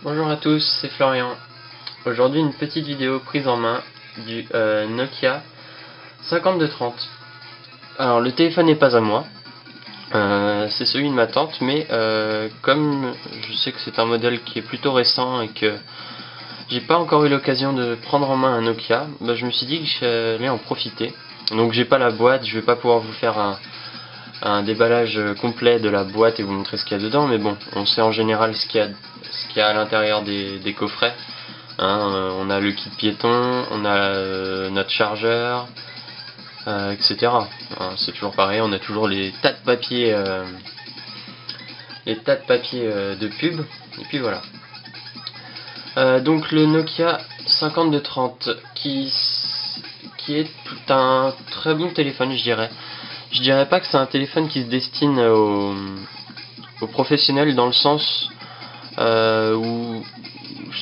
Bonjour à tous, c'est Florian. Aujourd'hui une petite vidéo prise en main du Nokia 5230. Alors le téléphone n'est pas à moi, c'est celui de ma tante, mais comme je sais que c'est un modèle qui est plutôt récent et que j'ai pas encore eu l'occasion de prendre en main un Nokia, je me suis dit que j'allais en profiter. Donc j'ai pas la boîte, je vais pas pouvoir vous faire un déballage complet de la boîte et vous montrer ce qu'il y a dedans, mais bon, on sait en général ce qu'il y a à l'intérieur des coffrets. On a le kit piéton, on a notre chargeur, etc. C'est toujours pareil, on a toujours les tas de papier, de pub, et puis voilà. Donc le Nokia 5230 qui est un très bon téléphone, je dirais. Je dirais pas que c'est un téléphone qui se destine aux professionnels, dans le sens où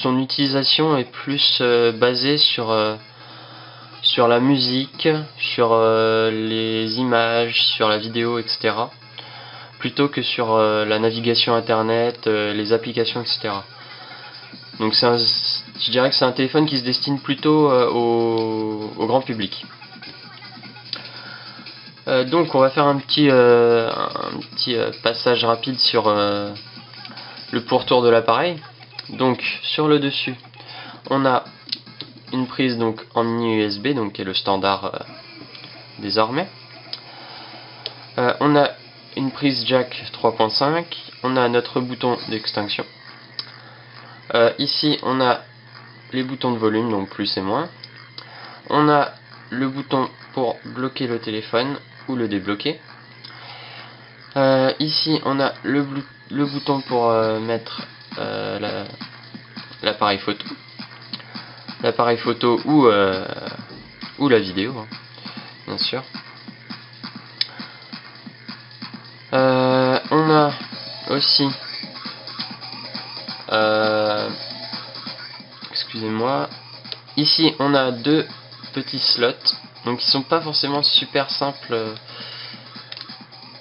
son utilisation est plus basée sur la musique, sur les images, sur la vidéo, etc. plutôt que sur la navigation internet, les applications, etc. Donc je dirais que c'est un téléphone qui se destine plutôt au grand public. Donc on va faire un petit passage rapide sur le pourtour de l'appareil. Donc sur le dessus, on a une prise donc en mini USB, donc qui est le standard désormais. On a une prise jack 3.5, on a notre bouton d'extinction. Ici on a les boutons de volume, donc plus et moins. On a le bouton pour bloquer le téléphone ou le débloquer. Ici on a le bouton pour mettre l'appareil photo. L'appareil photo ou la vidéo, bien sûr. On a aussi excusez-moi, ici on a deux petits slots, donc ils sont pas forcément super simples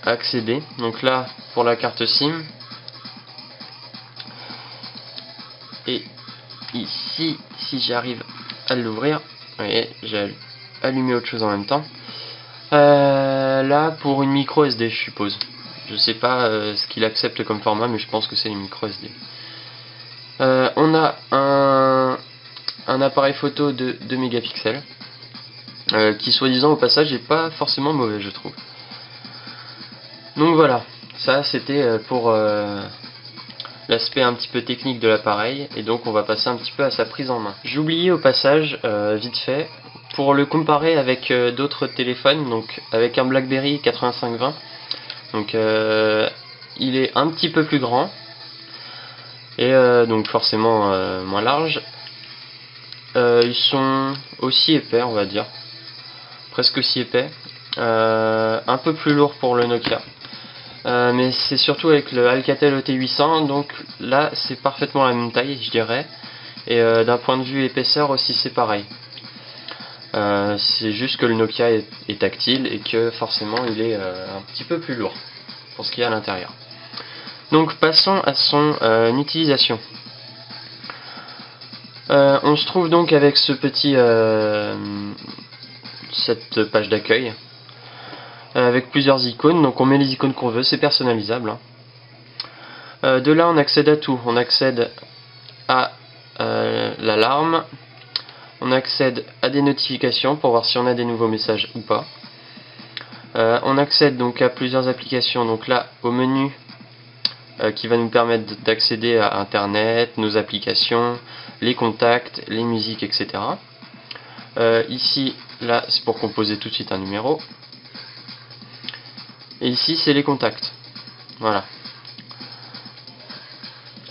à accéder. Donc là pour la carte SIM, et ici, si j'arrive à l'ouvrir, vous voyez, j'ai allumé autre chose en même temps. Là pour une micro SD, je suppose. Je sais pas ce qu'il accepte comme format, mais je pense que c'est une micro SD. On a un appareil photo de 2 mégapixels, qui soi-disant au passage est pas forcément mauvais, je trouve. Donc voilà, ça c'était pour l'aspect un petit peu technique de l'appareil, et donc on va passer un petit peu à sa prise en main. J'ai oublié au passage, vite fait, pour le comparer avec d'autres téléphones, donc avec un BlackBerry 8520, donc il est un petit peu plus grand, et donc forcément moins large. Ils sont aussi épais, on va dire, presque aussi épais, un peu plus lourd pour le Nokia. Mais c'est surtout avec le Alcatel ET800, donc là c'est parfaitement la même taille, je dirais, et d'un point de vue épaisseur aussi c'est pareil. C'est juste que le Nokia est tactile et que forcément il est un petit peu plus lourd pour ce qu'il y a à l'intérieur. Donc passons à son utilisation. On se trouve donc avec ce petit cette page d'accueil avec plusieurs icônes. Donc on met les icônes qu'on veut, c'est personnalisable. De là on accède à tout. On accède à l'alarme, on accède à des notifications pour voir si on a des nouveaux messages ou pas. On accède donc à plusieurs applications. Donc là au menu qui va nous permettre d'accéder à internet, nos applications, les contacts, les musiques, etc. Ici, là c'est pour composer tout de suite un numéro. Et ici c'est les contacts. Voilà.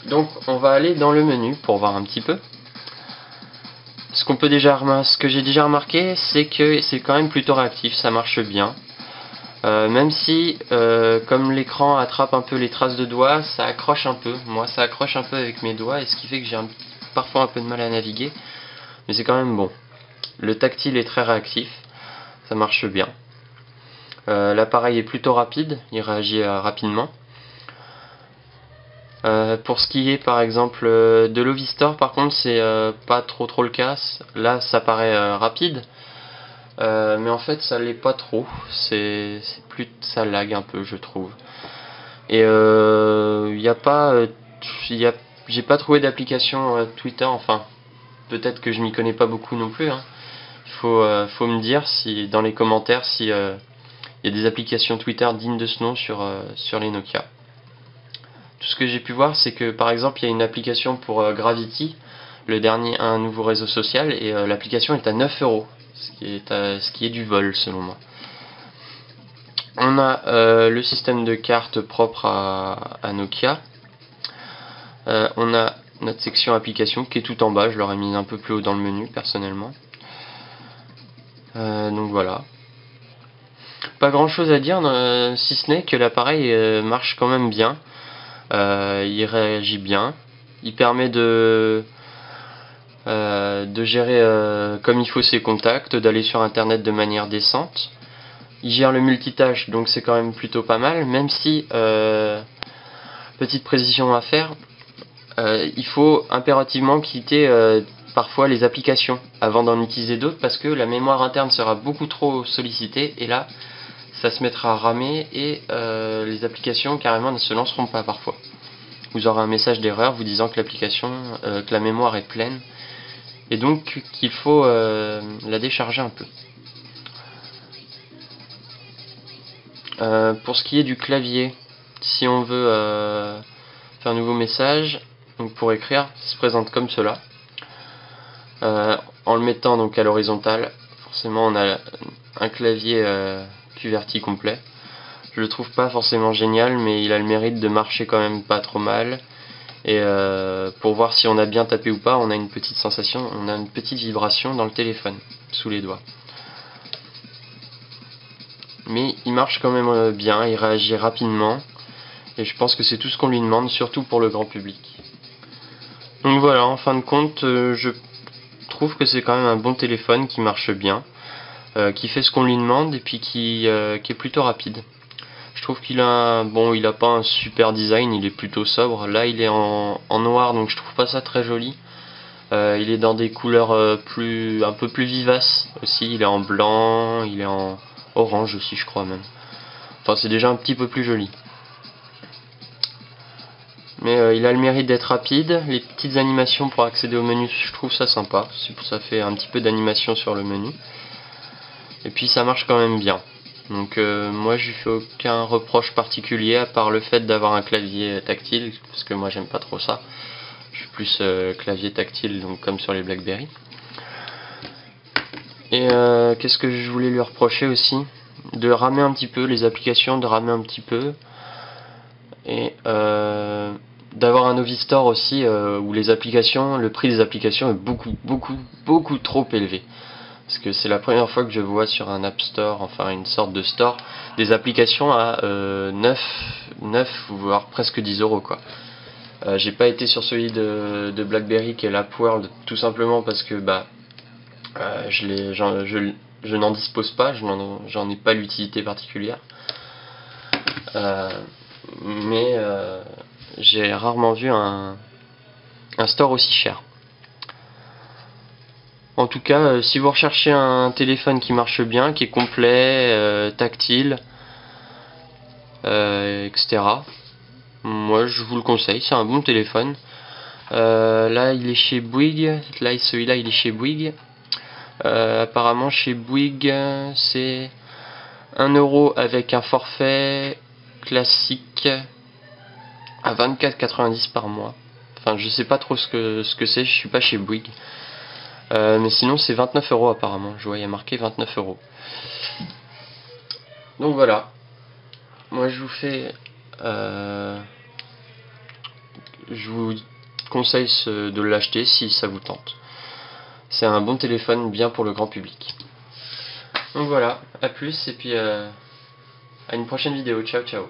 Donc on va aller dans le menu pour voir un petit peu. Ce que j'ai déjà remarqué, c'est que c'est quand même plutôt réactif, ça marche bien. Même si, comme l'écran attrape un peu les traces de doigts, ça accroche un peu. Moi, ça accroche un peu avec mes doigts, et ce qui fait que j'ai parfois un peu de mal à naviguer. Mais c'est quand même bon. Le tactile est très réactif, ça marche bien. L'appareil est plutôt rapide, il réagit rapidement. Pour ce qui est par exemple de l'Ovistore, par contre c'est pas trop le cas. Là ça paraît rapide, mais en fait ça l'est pas trop. C'est plus, ça lag un peu je trouve. Et y a pas, j'ai pas trouvé d'application Twitter. Enfin peut-être que je m'y connais pas beaucoup non plus. Hein. Faut me dire si dans les commentaires si y a des applications Twitter dignes de ce nom sur les Nokia. Tout ce que j'ai pu voir, c'est que par exemple il y a une application pour Gravity, un nouveau réseau social, et l'application est à 9 €, ce qui est du vol selon moi. On a le système de cartes propre à Nokia. On a notre section application qui est tout en bas, je l'aurais mise un peu plus haut dans le menu personnellement. Donc voilà. Pas grand chose à dire si ce n'est que l'appareil marche quand même bien. Il réagit bien. Il permet de gérer comme il faut ses contacts, d'aller sur internet de manière décente. Il gère le multitâche, donc c'est quand même plutôt pas mal, même si, petite précision à faire, il faut impérativement quitter parfois les applications avant d'en utiliser d'autres, parce que la mémoire interne sera beaucoup trop sollicitée, et là ça se mettra à ramer, et les applications carrément ne se lanceront pas parfois. Vous aurez un message d'erreur vous disant que l'application, que la mémoire est pleine, et donc qu'il faut la décharger un peu. Pour ce qui est du clavier, si on veut faire un nouveau message, donc pour écrire, ça se présente comme cela. En le mettant donc à l'horizontale, forcément on a un clavier QWERTY complet. Je le trouve pas forcément génial, mais il a le mérite de marcher quand même pas trop mal. Et pour voir si on a bien tapé ou pas, on a une petite sensation, on a une petite vibration dans le téléphone, sous les doigts. Mais il marche quand même bien, il réagit rapidement, et je pense que c'est tout ce qu'on lui demande, surtout pour le grand public. Donc voilà, en fin de compte, je trouve que c'est quand même un bon téléphone qui marche bien, qui fait ce qu'on lui demande, et puis qui est plutôt rapide. Je trouve qu'il a il a pas un super design, il est plutôt sobre. Là il est en noir, donc je trouve pas ça très joli. Il est dans des couleurs un peu plus vivaces aussi, il est en blanc, il est en orange aussi je crois même. Enfin c'est déjà un petit peu plus joli. Mais il a le mérite d'être rapide. Les petites animations pour accéder au menu, je trouve ça sympa. Ça fait un petit peu d'animation sur le menu. Et puis ça marche quand même bien. Donc moi je lui fais aucun reproche particulier à part le fait d'avoir un clavier tactile, parce que moi j'aime pas trop ça. Je suis plus clavier tactile, donc comme sur les BlackBerry. Et qu'est-ce que je voulais lui reprocher aussi? De ramer un petit peu les applications, de ramer un petit peu. Et d'avoir un Ovistore aussi où le prix des applications est beaucoup trop élevé. Parce que c'est la première fois que je vois sur un App Store, enfin une sorte de store, des applications à 9 voire presque 10 € quoi. J'ai pas été sur celui de BlackBerry qui est l'AppWorld, tout simplement parce que je n'en dispose pas, j'en ai pas l'utilité particulière. Mais j'ai rarement vu un store aussi cher. En tout cas, si vous recherchez un téléphone qui marche bien, qui est complet, tactile, etc., moi je vous le conseille, c'est un bon téléphone. Là il est chez Bouygues, celui-là il est chez Bouygues. Apparemment chez Bouygues c'est 1 € avec un forfait classique à 24,90 par mois. Enfin je sais pas trop ce que c'est, je suis pas chez Bouygues. Mais sinon c'est 29 € apparemment, je vois il y a marqué 29 €. Donc voilà, moi je vous conseille de l'acheter si ça vous tente. C'est un bon téléphone bien pour le grand public. Donc voilà, à plus et puis à une prochaine vidéo, ciao ciao.